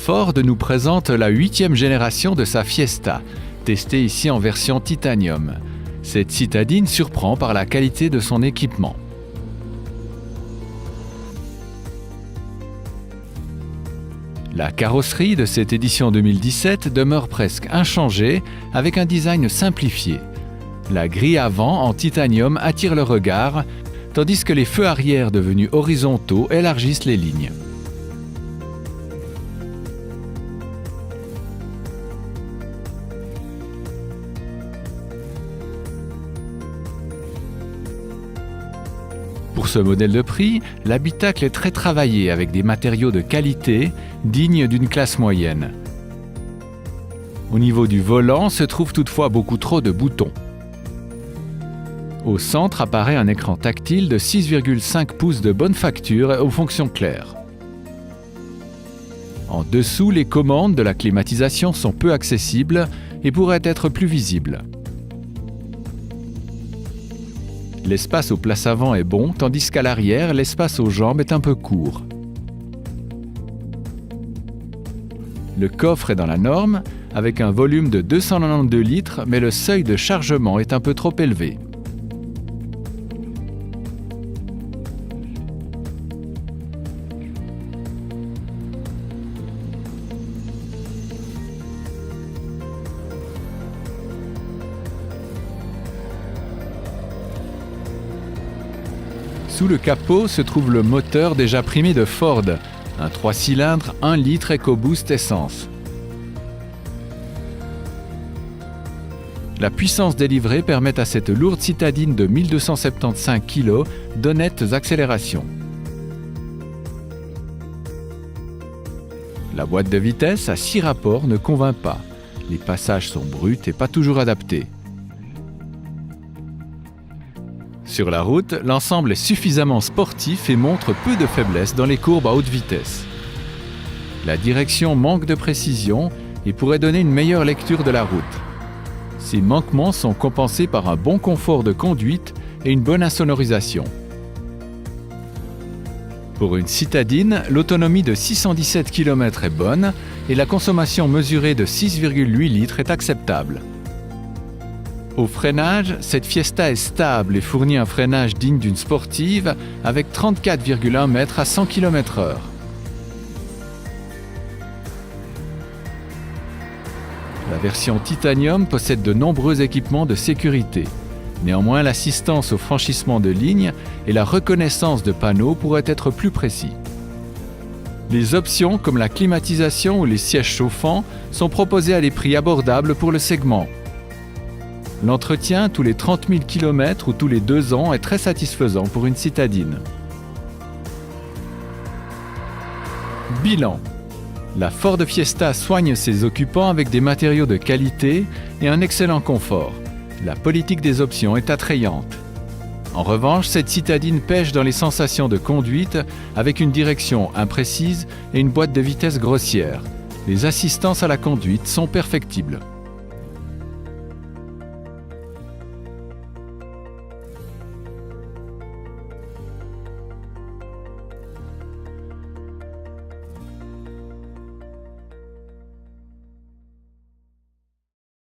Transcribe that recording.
Ford nous présente la 8e génération de sa Fiesta, testée ici en version titanium. Cette citadine surprend par la qualité de son équipement. La carrosserie de cette édition 2017 demeure presque inchangée avec un design simplifié. La grille avant en titanium attire le regard, tandis que les feux arrière devenus horizontaux élargissent les lignes. Pour ce modèle de prix, l'habitacle est très travaillé avec des matériaux de qualité, dignes d'une classe moyenne. Au niveau du volant se trouve toutefois beaucoup trop de boutons. Au centre apparaît un écran tactile de 6,5 pouces de bonne facture aux fonctions claires. En dessous, les commandes de la climatisation sont peu accessibles et pourraient être plus visibles. L'espace aux places avant est bon, tandis qu'à l'arrière, l'espace aux jambes est un peu court. Le coffre est dans la norme, avec un volume de 292 litres, mais le seuil de chargement est un peu trop élevé. Sous le capot se trouve le moteur déjà primé de Ford, un 3 cylindres 1 litre EcoBoost essence. La puissance délivrée permet à cette lourde citadine de 1275 kg d'honnêtes accélérations. La boîte de vitesse à 6 rapports ne convainc pas. Les passages sont bruts et pas toujours adaptés. Sur la route, l'ensemble est suffisamment sportif et montre peu de faiblesse dans les courbes à haute vitesse. La direction manque de précision et pourrait donner une meilleure lecture de la route. Ces manquements sont compensés par un bon confort de conduite et une bonne insonorisation. Pour une citadine, l'autonomie de 617 km est bonne et la consommation mesurée de 6,8 litres est acceptable. Au freinage, cette Fiesta est stable et fournit un freinage digne d'une sportive avec 34,1 mètres à 100 km/h. La version Titanium possède de nombreux équipements de sécurité. Néanmoins, l'assistance au franchissement de lignes et la reconnaissance de panneaux pourraient être plus précis. Les options comme la climatisation ou les sièges chauffants sont proposées à des prix abordables pour le segment. L'entretien tous les 30 000 km ou tous les 2 ans est très satisfaisant pour une citadine. Bilan. La Ford Fiesta soigne ses occupants avec des matériaux de qualité et un excellent confort. La politique des options est attrayante. En revanche, cette citadine pêche dans les sensations de conduite avec une direction imprécise et une boîte de vitesse grossière. Les assistances à la conduite sont perfectibles.